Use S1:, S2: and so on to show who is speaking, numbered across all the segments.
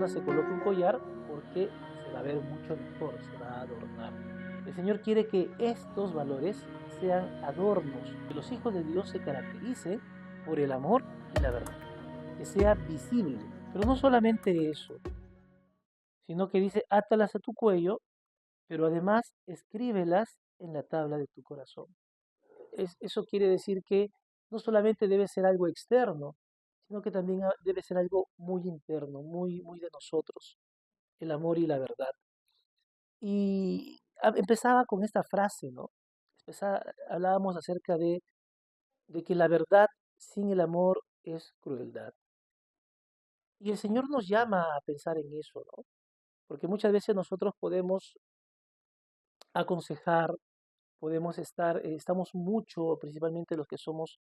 S1: se coloque un collar porque se va a ver mucho mejor, se va a adornar. El Señor quiere que estos valores sean adornos, que los hijos de Dios se caractericen por el amor y la verdad, que sea visible. Pero no solamente eso, sino que dice, átalas a tu cuello, pero además escríbelas en la tabla de tu corazón. Eso quiere decir que no solamente debe ser algo externo, sino que también debe ser algo muy interno, muy de nosotros, el amor y la verdad. Y empezaba con esta frase, ¿no? Hablábamos acerca de que la verdad sin el amor es crueldad. Y el Señor nos llama a pensar en eso, ¿no? Porque muchas veces nosotros podemos aconsejar, podemos estamos mucho, principalmente los que somos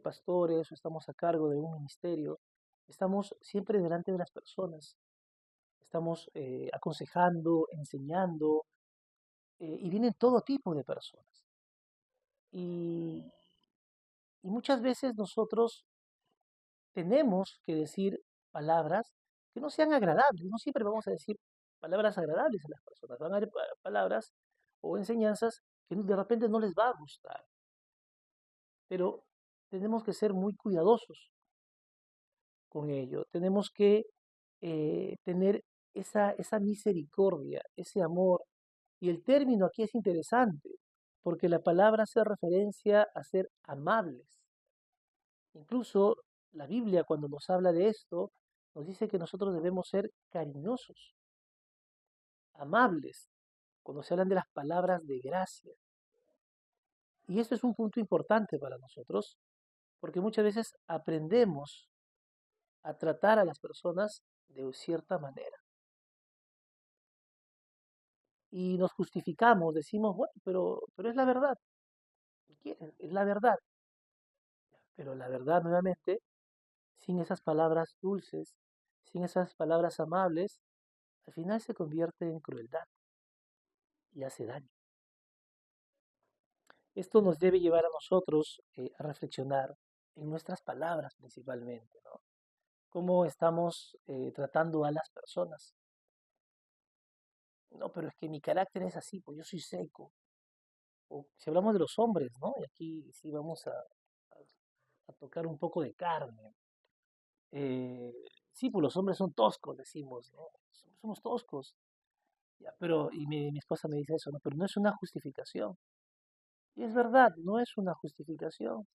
S1: pastores o estamos a cargo de un ministerio, estamos siempre delante de las personas, estamos aconsejando, enseñando, y vienen todo tipo de personas. Y, y muchas veces nosotros tenemos que decir palabras que no sean agradables, no siempre vamos a decir palabras agradables a las personas, van a haber palabras o enseñanzas que de repente no les va a gustar, pero tenemos que ser muy cuidadosos con ello. Tenemos que tener esa misericordia, ese amor. Y el término aquí es interesante, porque la palabra hace referencia a ser amables. Incluso la Biblia, cuando nos habla de esto, nos dice que nosotros debemos ser cariñosos, amables, cuando se hablan de las palabras de gracia. Y esto es un punto importante para nosotros, porque muchas veces aprendemos a tratar a las personas de cierta manera. Y nos justificamos, decimos, bueno, pero es la verdad. ¿Qué quieren? Es la verdad. Pero la verdad, nuevamente, sin esas palabras dulces, sin esas palabras amables, al final se convierte en crueldad y hace daño. Esto nos debe llevar a nosotros a reflexionar en nuestras palabras principalmente, ¿no? Cómo estamos tratando a las personas. No, pero es que mi carácter es así, pues yo soy seco. O si hablamos de los hombres, ¿no? Y aquí sí vamos a tocar un poco de carne. Eh, sí, pues los hombres son toscos, decimos, ¿no? Somos toscos. Ya, pero, y mi esposa me dice eso, ¿no? Pero no es una justificación. Y es verdad, no es una justificación,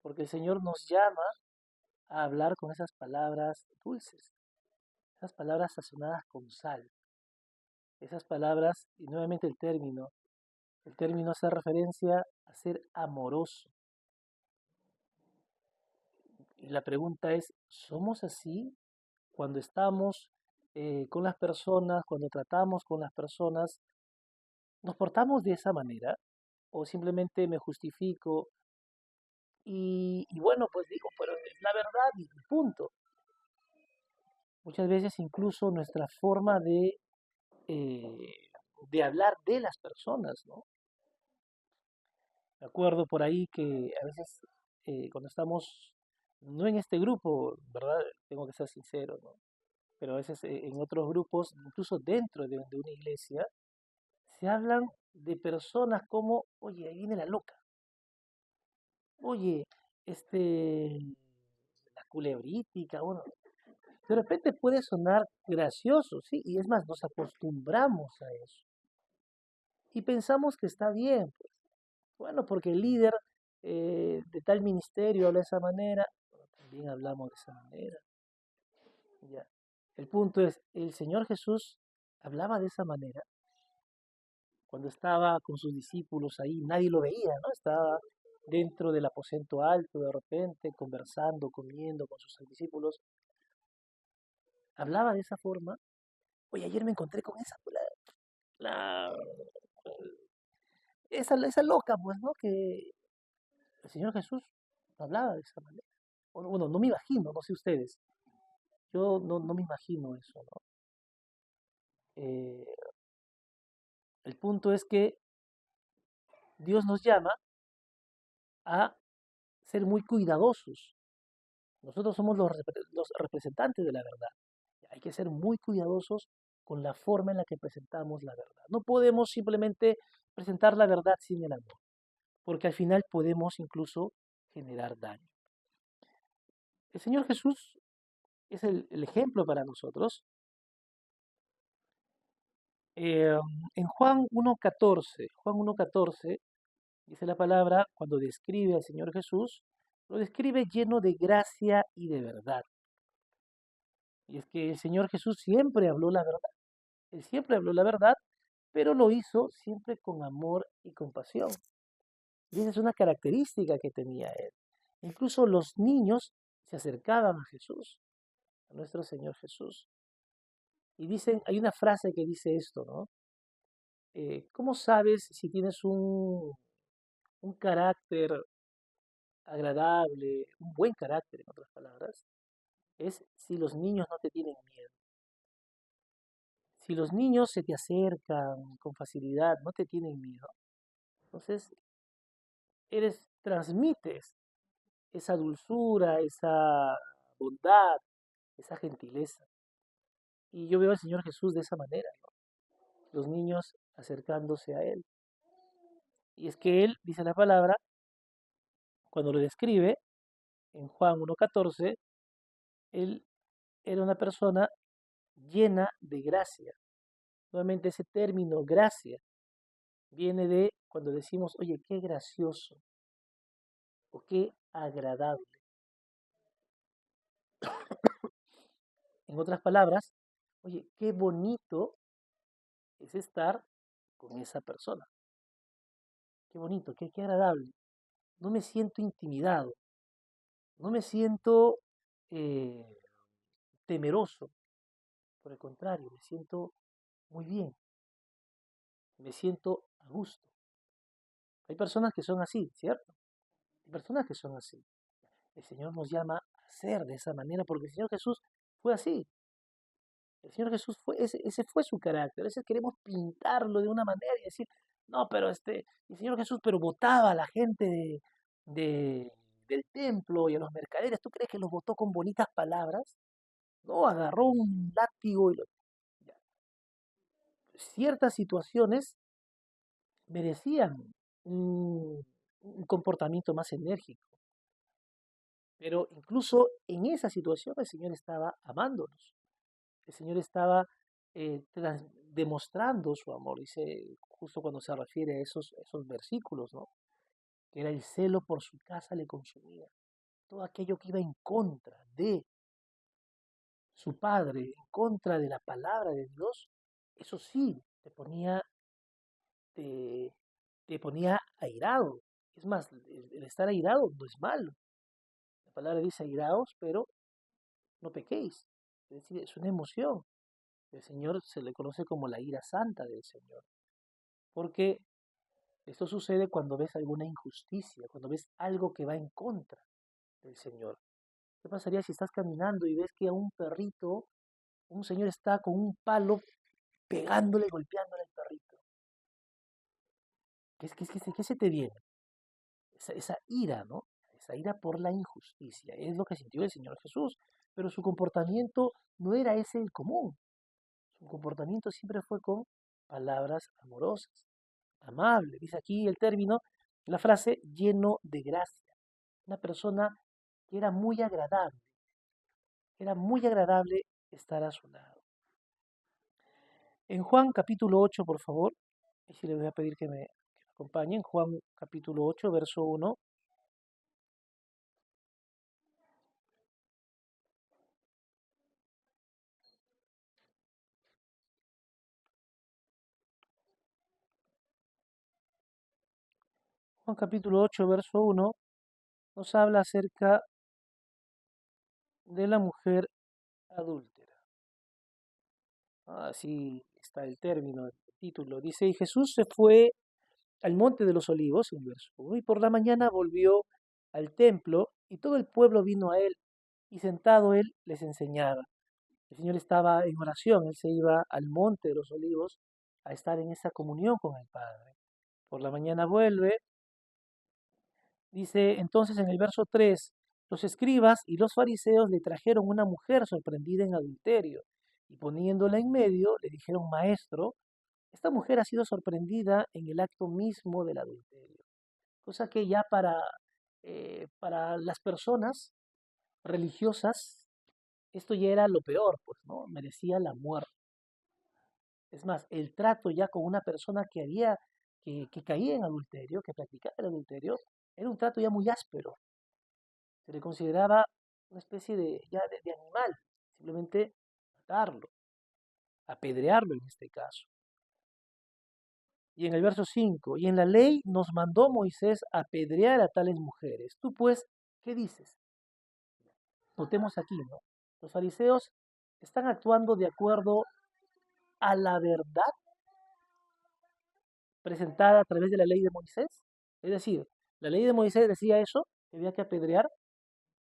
S1: porque el Señor nos llama a hablar con esas palabras dulces, esas palabras sazonadas con sal, esas palabras, y nuevamente el término hace referencia a ser amoroso. Y la pregunta es, ¿somos así cuando estamos con las personas, cuando tratamos con las personas? ¿Nos portamos de esa manera? ¿O simplemente me justifico y bueno, pues digo, pero es la verdad y punto? Muchas veces incluso nuestra forma eh, de hablar de las personas, ¿no? Me acuerdo por ahí que a veces cuando estamos, no en este grupo, ¿verdad? Tengo que ser sincero, ¿no? Pero a veces en otros grupos, incluso dentro de una iglesia, se hablan de personas como, oye, ahí viene la loca, oye, la culebrítica, bueno, de repente puede sonar gracioso, sí, y es más, nos acostumbramos a eso y pensamos que está bien, pues, bueno, porque el líder de tal ministerio habla de esa manera, bueno, también hablamos de esa manera, ya. El punto es, el Señor Jesús hablaba de esa manera cuando estaba con sus discípulos ahí, nadie lo veía, ¿no? Estaba dentro del aposento alto de repente, conversando, comiendo con sus discípulos. Hablaba de esa forma. Oye, ayer me encontré con esa, pues, la- esa loca, pues, ¿no? Que el Señor Jesús no hablaba de esa manera. Bueno, no me imagino, no sé ustedes. Yo no me imagino eso, ¿no? Eh, el punto es que Dios nos llama a ser muy cuidadosos. Nosotros somos los representantes de la verdad. Hay que ser muy cuidadosos con la forma en la que presentamos la verdad. No podemos simplemente presentar la verdad sin el amor, porque al final podemos incluso generar daño. El Señor Jesús es el ejemplo para nosotros. Eh, en Juan 1:14 dice la palabra, cuando describe al Señor Jesús, lo describe lleno de gracia y de verdad. Y es que el Señor Jesús siempre habló la verdad. Él siempre habló la verdad, pero lo hizo siempre con amor y compasión. Y esa es una característica que tenía él. Incluso los niños se acercaban a Jesús, a nuestro Señor Jesús. Y dicen, hay una frase que dice esto, ¿no? ¿Cómo sabes si tienes un carácter agradable, un buen carácter, en otras palabras? Es si los niños no te tienen miedo. Si los niños se te acercan con facilidad, no te tienen miedo, entonces transmites esa dulzura, esa bondad, esa gentileza. Y yo veo al Señor Jesús de esa manera, ¿no? Los niños acercándose a Él. Y es que Él, dice la palabra, cuando lo describe en Juan 1:14, Él era una persona llena de gracia. Nuevamente ese término gracia viene de cuando decimos, oye, qué gracioso o qué agradable. En otras palabras, oye, qué bonito es estar con esa persona. Qué bonito, qué agradable. No me siento intimidado, no me siento eh, temeroso. Por el contrario, me siento muy bien, me siento a gusto. Hay personas que son así, ¿cierto? Hay personas que son así. El Señor nos llama a ser de esa manera porque el Señor Jesús fue así. El Señor Jesús ese fue su carácter. A veces queremos pintarlo de una manera y decir, no, pero el Señor Jesús, pero botaba a la gente de- del templo y a los mercaderes. ¿Tú crees que los botó con bonitas palabras? No, agarró un látigo y ya. Ciertas situaciones merecían un comportamiento más enérgico. Pero incluso en esa situación el Señor estaba amándonos. El Señor estaba demostrando su amor. Dice justo cuando se refiere a esos versículos, ¿no? Que era el celo por su casa le consumía. Todo aquello que iba en contra de su padre, en contra de la palabra de Dios, eso sí, te, te ponía airado. Es más, el estar airado no es malo. La palabra dice airaos, pero no pequéis. Es decir, es una emoción. El Señor se le conoce como la ira santa del Señor. Porque esto sucede cuando ves alguna injusticia, cuando ves algo que va en contra del Señor. ¿Qué pasaría si estás caminando y ves que a un perrito, un señor está con un palo pegándole, golpeándole al perrito? ¿Qué se te viene? Esa ira, ¿no? Esa ira por la injusticia. Es lo que sintió el Señor Jesús. Pero su comportamiento no era ese el común. Su comportamiento siempre fue con palabras amorosas, amable. Dice aquí el término, la frase lleno de gracia. Una persona que era muy agradable estar a su lado. En Juan capítulo 8, por favor, y si le voy a pedir que me acompañen, Juan capítulo 8, verso 1. Juan capítulo 8, verso 1 nos habla acerca de la mujer adúltera. Así está el término, el título. Dice, y Jesús se fue al monte de los olivos, en verso 1, y por la mañana volvió al templo, y todo el pueblo vino a él, y sentado él les enseñaba. El Señor estaba en oración, él se iba al monte de los olivos a estar en esa comunión con el Padre. Por la mañana vuelve, dice entonces en el verso 3, los escribas y los fariseos le trajeron una mujer sorprendida en adulterio, y poniéndola en medio, le dijeron, Maestro, esta mujer ha sido sorprendida en el acto mismo del adulterio. Cosa que ya para las personas religiosas, esto ya era lo peor, pues, ¿no? Merecía la muerte. Es más, el trato ya con una persona que caía en adulterio, que practicaba el adulterio, era un trato ya muy áspero. Se le consideraba una especie de animal, simplemente matarlo, apedrearlo en este caso. Y en el verso 5, y en la ley nos mandó Moisés apedrear a tales mujeres. Tú pues, ¿qué dices? Notemos aquí, ¿no? Los fariseos están actuando de acuerdo a la verdad presentada a través de la ley de Moisés. Es decir, la ley de Moisés decía eso, que había que apedrear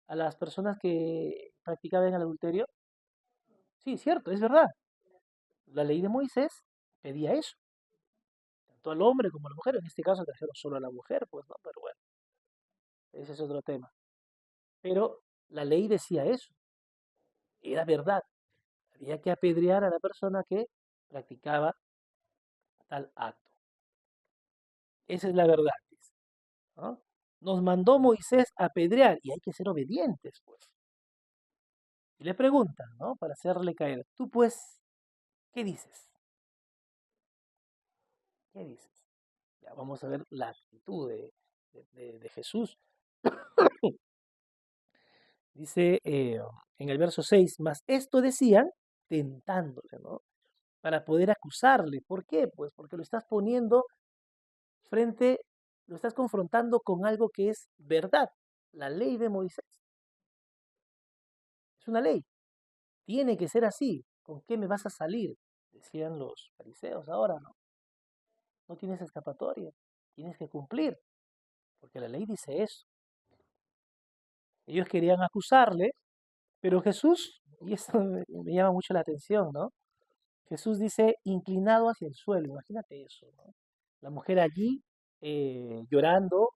S1: a las personas que practicaban el adulterio. Sí, cierto, es verdad. La ley de Moisés pedía eso, tanto al hombre como a la mujer. En este caso trajeron solo a la mujer, pues no, pero bueno, ese es otro tema. Pero la ley decía eso, era verdad. Había que apedrear a la persona que practicaba tal acto. Esa es la verdad, dice, ¿no? Nos mandó Moisés a apedrear y hay que ser obedientes, pues. Y le preguntan, ¿no? Para hacerle caer. Tú, pues, ¿qué dices? ¿Qué dices? Ya vamos a ver la actitud de Jesús. Dice en el verso 6, más esto decían tentándole, ¿no? Para poder acusarle. ¿Por qué? Pues porque lo estás poniendo frente, lo estás confrontando con algo que es verdad. La ley de Moisés es una ley. Tiene que ser así. ¿Con qué me vas a salir? Decían los fariseos ahora, ¿no? No tienes escapatoria. Tienes que cumplir, porque la ley dice eso. Ellos querían acusarle, pero Jesús, y esto me llama mucho la atención, ¿no? Jesús dice inclinado hacia el suelo, imagínate eso, ¿no? La mujer allí llorando,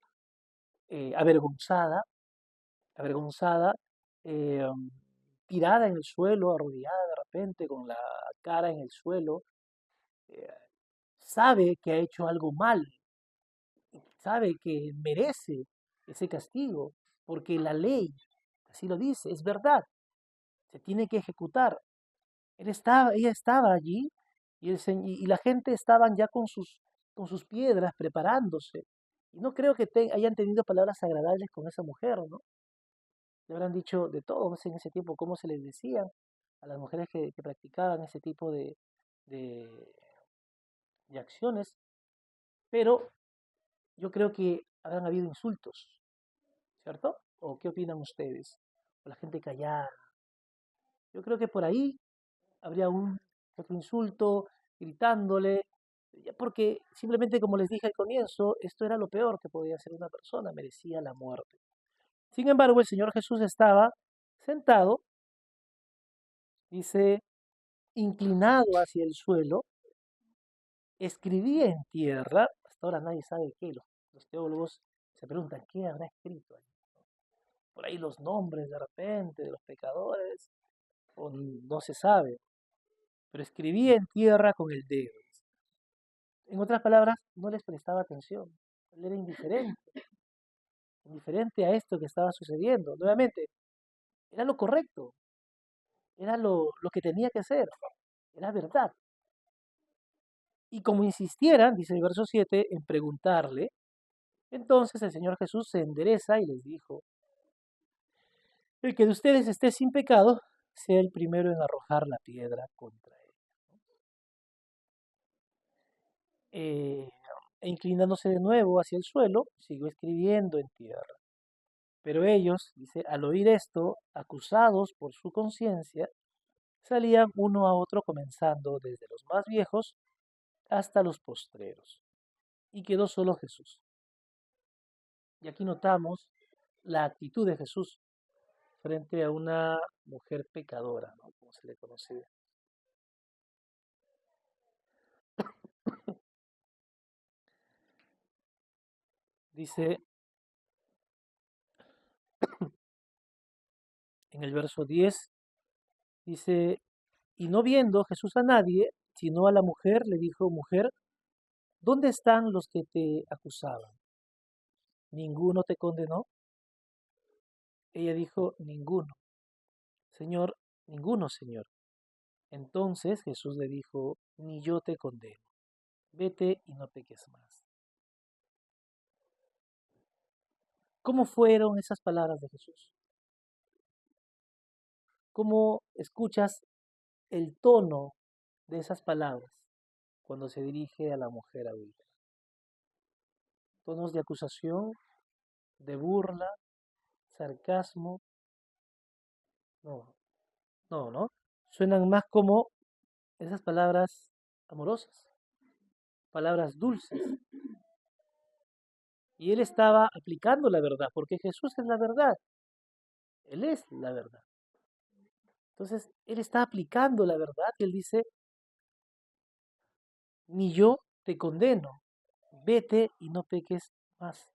S1: avergonzada, avergonzada, eh, tirada en el suelo, arrodillada de repente, con la cara en el suelo, eh, sabe que ha hecho algo mal, sabe que merece ese castigo, porque la ley así lo dice, es verdad, se tiene que ejecutar. Ella estaba allí y la gente estaban ya con sus piedras preparándose. Y no creo que hayan tenido palabras agradables con esa mujer, ¿no? Le habrán dicho de todo, no sé en ese tiempo cómo se les decía a las mujeres que practicaban ese tipo de, de acciones, pero yo creo que habrán habido insultos, ¿cierto? ¿O qué opinan ustedes? O la gente callada. Yo creo que por ahí habría un que otro insulto, gritándole, porque simplemente como les dije al comienzo, esto era lo peor que podía hacer una persona, merecía la muerte. Sin embargo, el Señor Jesús estaba sentado, dice, inclinado hacia el suelo, escribía en tierra, hasta ahora nadie sabe qué, los teólogos se preguntan qué habrá escrito ahí. Por ahí los nombres de repente de los pecadores, o no se sabe, pero escribía en tierra con el dedo. En otras palabras, no les prestaba atención. Él era indiferente a esto que estaba sucediendo. Nuevamente, era lo correcto, era lo que tenía que hacer, era verdad. Y como insistieran, dice el verso 7, en preguntarle, entonces el Señor Jesús se endereza y les dijo, el que de ustedes esté sin pecado, sea el primero en arrojar la piedra contra él. Eh, e inclinándose de nuevo hacia el suelo, siguió escribiendo en tierra. Pero ellos, dice, al oír esto, acusados por su conciencia, salían uno a otro comenzando desde los más viejos hasta los postreros. Y quedó solo Jesús. Y aquí notamos la actitud de Jesús frente a una mujer pecadora, ¿no? Como se le conocía. Dice en el verso 10, dice, Y no viendo Jesús a nadie, sino a la mujer, le dijo, mujer, ¿dónde están los que te acusaban? ¿Ninguno te condenó? Ella dijo, ninguno. Señor, ninguno, Señor. Entonces Jesús le dijo, ni yo te condeno. Vete y no peques más. ¿Cómo fueron esas palabras de Jesús? ¿Cómo escuchas el tono de esas palabras cuando se dirige a la mujer adulta? Tonos de acusación, de burla, sarcasmo. No, no, ¿no? Suenan más como esas palabras amorosas, palabras dulces. Y él estaba aplicando la verdad, porque Jesús es la verdad. Él es la verdad. Entonces, él está aplicando la verdad y él dice, ni yo te condeno, vete y no peques más.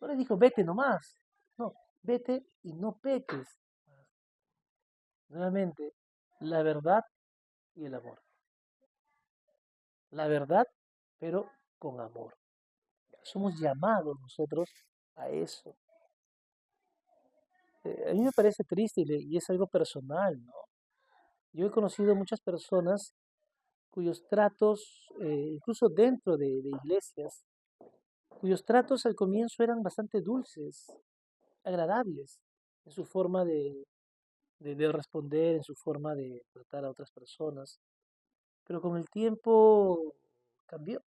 S1: No le dijo, vete nomás. No, vete y no peques más. Nuevamente, la verdad y el amor. La verdad, pero con amor. Somos llamados nosotros a eso. A mí me parece triste y es algo personal, ¿no? Yo he conocido muchas personas cuyos tratos, incluso dentro de iglesias, cuyos tratos al comienzo eran bastante dulces, agradables, en su forma de responder, en su forma de tratar a otras personas, pero con el tiempo cambió,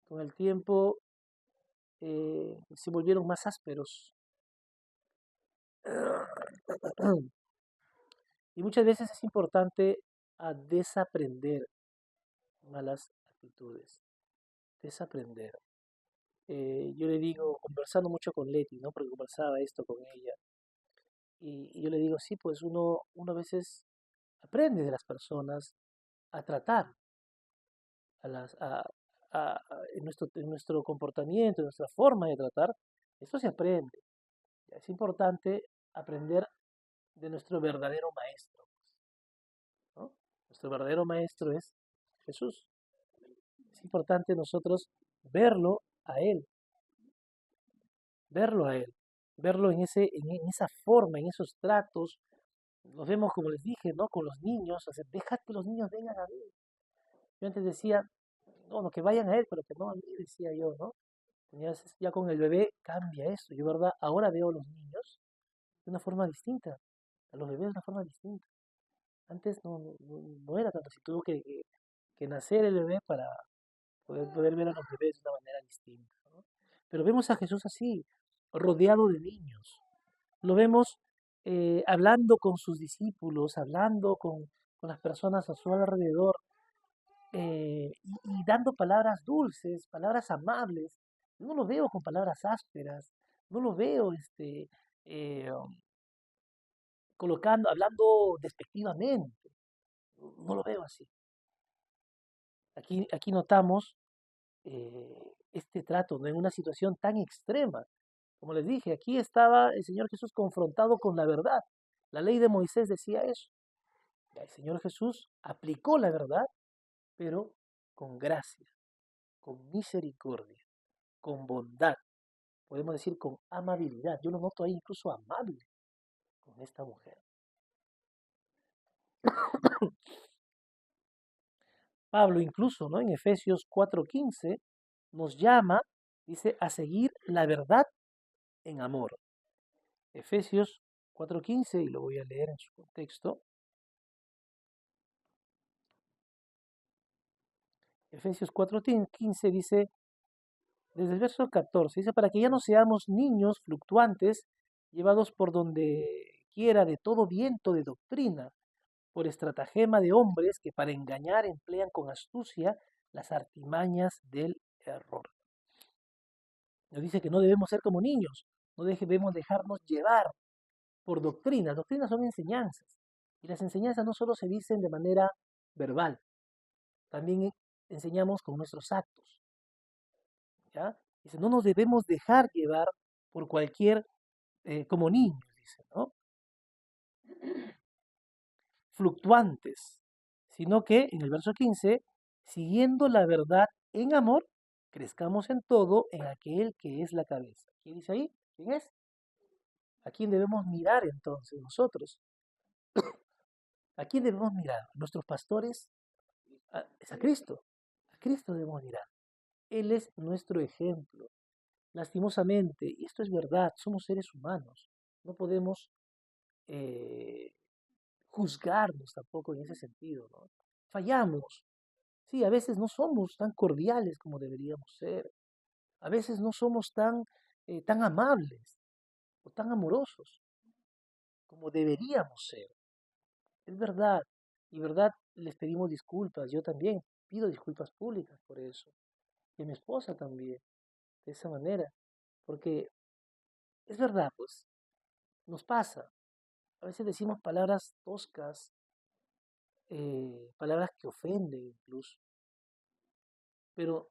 S1: con el tiempo se volvieron más ásperos. Y muchas veces es importante desaprender malas actitudes, desaprender. Yo le digo, conversando mucho con Leti, ¿no? Porque conversaba esto con ella, y yo le digo, sí, pues uno a veces aprende de las personas a tratar, a las, en nuestro comportamiento, en nuestra forma de tratar, esto se aprende. Es importante aprender de nuestro verdadero maestro, ¿no? Nuestro verdadero maestro es Jesús. Es importante nosotros verlo a Él, verlo a Él, verlo en esa forma, en esos tratos. Nos vemos, como les dije, ¿no? Con los niños, o sea, deja que los niños vengan a mí. Yo antes decía, no, no, que vayan a Él, pero que no a mí, decía yo, ¿no? Ya con el bebé cambia esto. Yo, ¿verdad? Ahora veo a los niños de una forma distinta, a los bebés de una forma distinta. Antes no era tanto así, tuvo que nacer el bebé para poder ver a los bebés de una manera distinta, ¿no? Pero vemos a Jesús así, rodeado de niños. Lo vemos hablando con sus discípulos, hablando con las personas a su alrededor, y dando palabras dulces, palabras amables. Yo no lo veo con palabras ásperas, no lo veo eh, hablando despectivamente, no lo veo así. Aquí notamos este trato, ¿no? En una situación tan extrema. Como les dije, aquí estaba el Señor Jesús confrontado con la verdad. La ley de Moisés decía eso. El Señor Jesús aplicó la verdad, pero con gracia, con misericordia, con bondad, podemos decir con amabilidad. Yo lo noto ahí incluso amable con esta mujer. Pablo incluso, ¿no? En Efesios 4:15 nos llama, dice, a seguir la verdad en amor. Efesios 4:15, y lo voy a leer en su contexto. Efesios 4:15 dice, desde el verso 14, dice, para que ya no seamos niños fluctuantes, llevados por donde quiera de todo viento de doctrina, por estratagema de hombres que para engañar emplean con astucia las artimañas del error. Nos dice que no debemos ser como niños, no debemos dejarnos llevar por doctrinas. Doctrinas son enseñanzas, y las enseñanzas no solo se dicen de manera verbal, también enseñamos con nuestros actos, ¿ya? Dice, no nos debemos dejar llevar por cualquier, como niños, dice, ¿no? fluctuantes, sino que en el verso 15, siguiendo la verdad en amor, crezcamos en todo en aquel que es la cabeza. ¿Quién dice ahí? ¿Quién es? ¿A quién debemos mirar entonces nosotros? ¿A quién debemos mirar? ¿Nuestros pastores? Es a Cristo. A Cristo debemos mirar. Él es nuestro ejemplo. Lastimosamente, y esto es verdad, somos seres humanos. No podemos eh, juzgarnos tampoco en ese sentido, ¿no? Fallamos. Sí, a veces no somos tan cordiales como deberíamos ser. A veces no somos tan amables o tan amorosos como deberíamos ser. Es verdad. Y verdad, les pedimos disculpas. Yo también pido disculpas públicas por eso. Y a mi esposa también, de esa manera. Porque es verdad, pues, nos pasa. A veces decimos palabras toscas, palabras que ofenden incluso. Pero,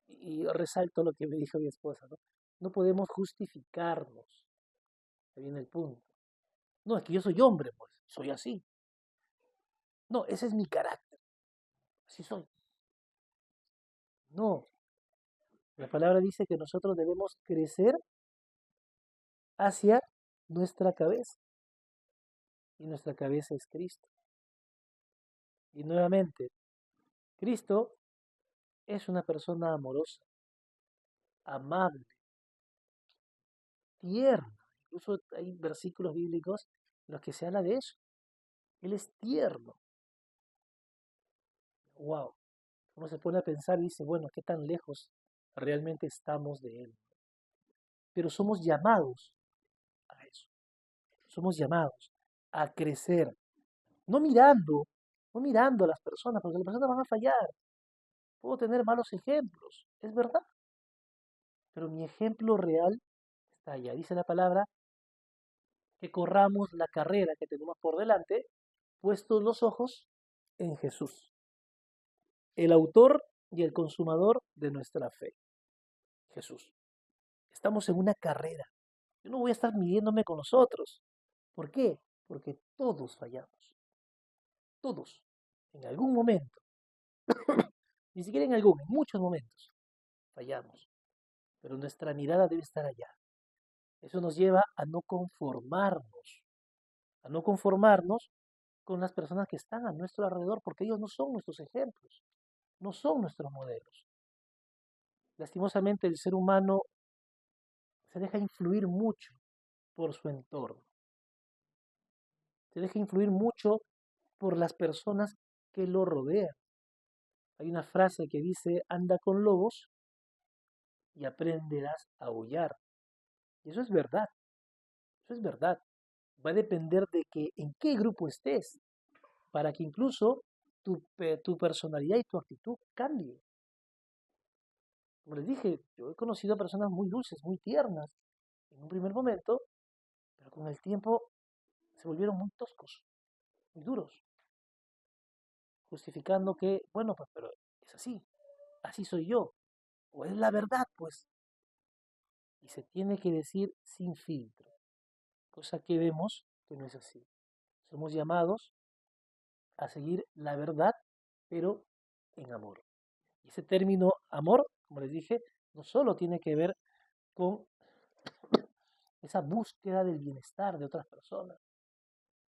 S1: y resalto lo que me dijo mi esposa, ¿no? No podemos justificarnos. Ahí viene el punto. No, es que yo soy hombre, pues, soy así. No, ese es mi carácter, así soy. No, la palabra dice que nosotros debemos crecer hacia nuestra cabeza. Y nuestra cabeza es Cristo. Y nuevamente, Cristo es una persona amorosa, amable, tierna. Incluso hay versículos bíblicos en los que se habla de eso. Él es tierno. Wow. Uno se pone a pensar y dice, bueno, ¿qué tan lejos realmente estamos de Él? Pero somos llamados a eso. Somos llamados a crecer. No mirando, no mirando a las personas, porque las personas van a fallar. Puedo tener malos ejemplos, es verdad. Pero mi ejemplo real está allá. Dice la palabra que corramos la carrera que tenemos por delante, puestos los ojos en Jesús, el autor y el consumador de nuestra fe. Jesús. Estamos en una carrera. Yo no voy a estar midiéndome con nosotros. ¿Por qué? Porque todos fallamos. Todos. En algún momento. Ni siquiera en algún, en muchos momentos. Fallamos. Pero nuestra mirada debe estar allá. Eso nos lleva a no conformarnos. A no conformarnos con las personas que están a nuestro alrededor, porque ellos no son nuestros ejemplos. No son nuestros modelos. Lastimosamente el ser humano se deja influir mucho por su entorno. Se deja influir mucho por las personas que lo rodean. Hay una frase que dice, anda con lobos y aprenderás a aullar. Y eso es verdad, eso es verdad. Va a depender de que en qué grupo estés, para que incluso tu personalidad y tu actitud cambie. Como les dije, yo he conocido a personas muy dulces, muy tiernas en un primer momento, pero con el tiempo se volvieron muy toscos, muy duros, justificando que, bueno, pues, pero es así soy yo, o es la verdad, pues, y se tiene que decir sin filtro, cosa que vemos que no es así. Somos llamados a seguir la verdad, pero en amor. Y ese término amor, como les dije, no solo tiene que ver con esa búsqueda del bienestar de otras personas,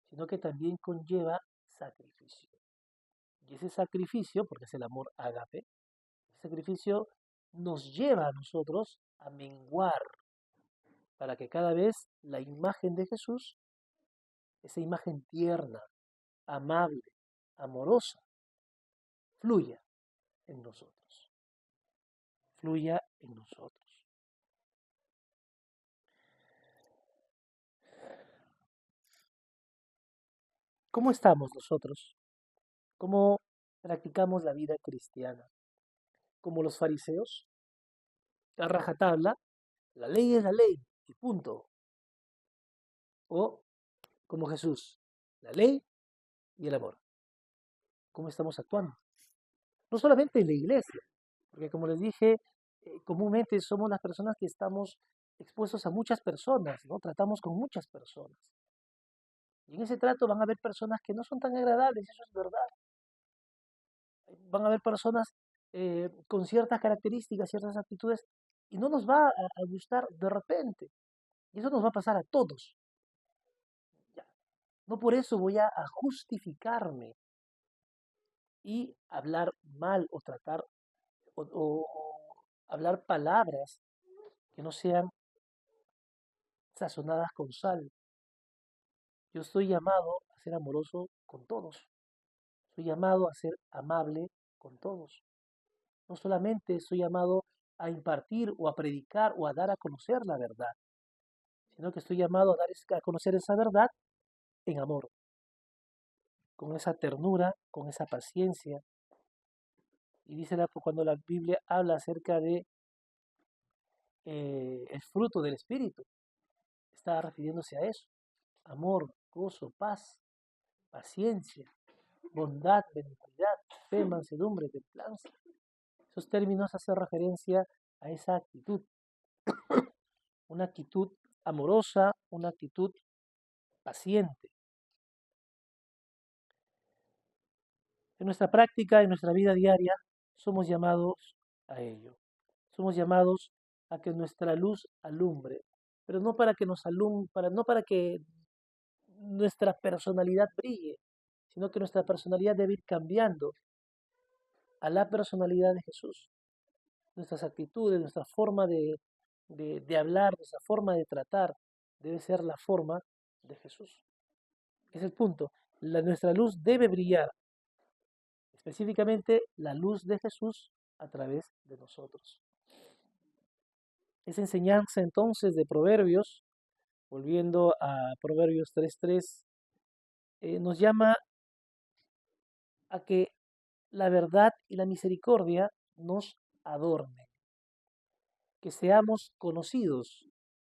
S1: sino que también conlleva sacrificio. Y ese sacrificio, porque es el amor ágape, ese sacrificio nos lleva a nosotros a menguar para que cada vez la imagen de Jesús, esa imagen tierna, amable, amorosa, fluya en nosotros, fluya en nosotros. ¿Cómo estamos nosotros? ¿Cómo practicamos la vida cristiana? ¿Como los fariseos? A rajatabla, la ley es la ley y punto. O como Jesús, la ley y el amor. ¿Cómo estamos actuando? No solamente en la iglesia, porque como les dije, comúnmente somos las personas que estamos expuestos a muchas personas, ¿no? Tratamos con muchas personas. Y en ese trato van a haber personas que no son tan agradables, eso es verdad. Van a haber personas con ciertas características, ciertas actitudes, y no nos va a gustar de repente. Y eso nos va a pasar a todos. Ya. No por eso voy a justificarme y hablar mal o tratar o hablar palabras que no sean sazonadas con sal. Yo estoy llamado a ser amoroso con todos. Soy llamado a ser amable con todos. No solamente soy llamado a impartir o a predicar o a dar a conocer la verdad, sino que estoy llamado a dar a conocer esa verdad en amor, con esa ternura, con esa paciencia. Y dice cuando la Biblia habla acerca de el fruto del Espíritu, está refiriéndose a eso: amor, gozo, paz, paciencia, bondad, benignidad, fe, mansedumbre, templanza. Esos términos hacen referencia a esa actitud, una actitud amorosa, una actitud paciente. En nuestra práctica, en nuestra vida diaria, somos llamados a ello. Somos llamados a que nuestra luz alumbre, pero no para que no para que nuestra personalidad brille, sino que nuestra personalidad debe ir cambiando a la personalidad de Jesús. Nuestras actitudes, nuestra forma de hablar, nuestra forma de tratar, debe ser la forma de Jesús. Es el punto. Nuestra luz debe brillar, específicamente la luz de Jesús a través de nosotros. Esa enseñanza entonces de Proverbios, volviendo a Proverbios 3:3, nos llama a que la verdad y la misericordia nos adornen, que seamos conocidos,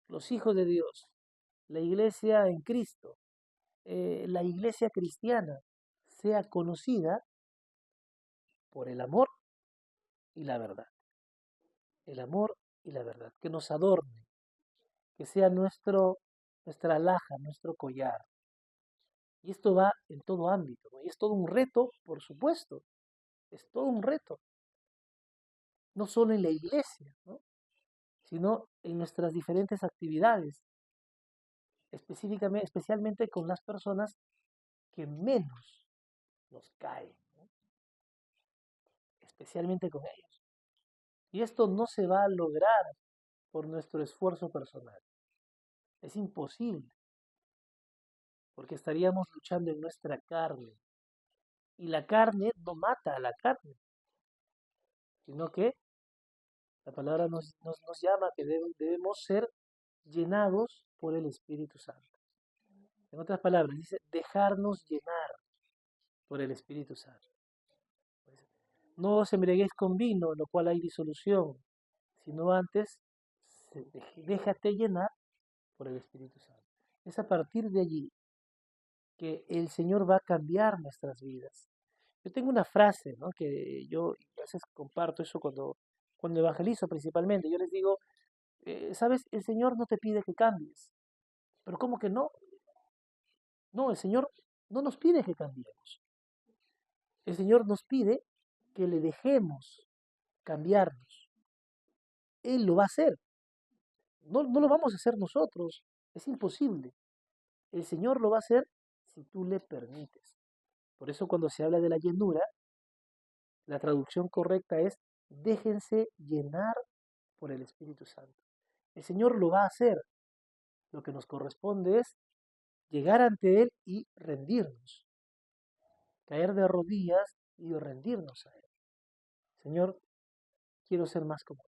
S1: los hijos de Dios, la iglesia en Cristo, la iglesia cristiana, sea conocida por el amor y la verdad. El amor y la verdad, que nos adorne, que sea nuestra alhaja, nuestro collar. Y esto va en todo ámbito, ¿no? Y es todo un reto, por supuesto, es todo un reto, no solo en la iglesia, ¿no? Sino en nuestras diferentes actividades, especialmente con las personas que menos nos caen, ¿no? Especialmente con ellos. Y esto no se va a lograr por nuestro esfuerzo personal. Es imposible, porque estaríamos luchando en nuestra carne. Y la carne no mata a la carne, sino que la palabra nos llama que debemos ser llenados por el Espíritu Santo. En otras palabras, dice dejarnos llenar por el Espíritu Santo. No os embriaguéis con vino, en lo cual hay disolución, sino antes déjate llenar por el Espíritu Santo. Es a partir de allí que el Señor va a cambiar nuestras vidas. Yo tengo una frase, ¿no?, que yo a veces comparto eso cuando evangelizo principalmente. Yo les digo, ¿sabes? El Señor no te pide que cambies. Pero ¿cómo que no? No, el Señor no nos pide que cambiemos. El Señor nos pide que le dejemos cambiarnos. Él lo va a hacer. No lo vamos a hacer nosotros. Es imposible. El Señor lo va a hacer si tú le permites. Por eso cuando se habla de la llenura, la traducción correcta es déjense llenar por el Espíritu Santo. El Señor lo va a hacer. Lo que nos corresponde es llegar ante Él y rendirnos. Caer de rodillas y rendirnos a Él. Señor, quiero ser más como tú.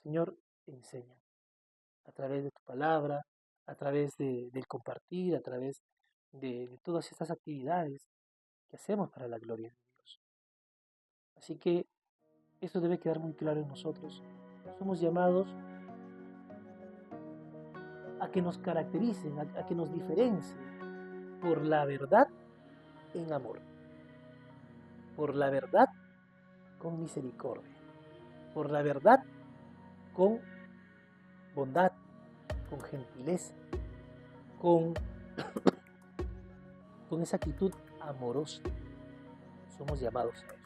S1: Señor, enseña a través de tu palabra, a través del compartir, a través de todas estas actividades que hacemos para la gloria de Dios. Así que esto debe quedar muy claro en nosotros. Somos llamados a que nos caractericen, a que nos diferencien por la verdad en amor, por la verdad con misericordia, por la verdad con bondad, con gentileza, con con esa actitud amorosa somos llamados a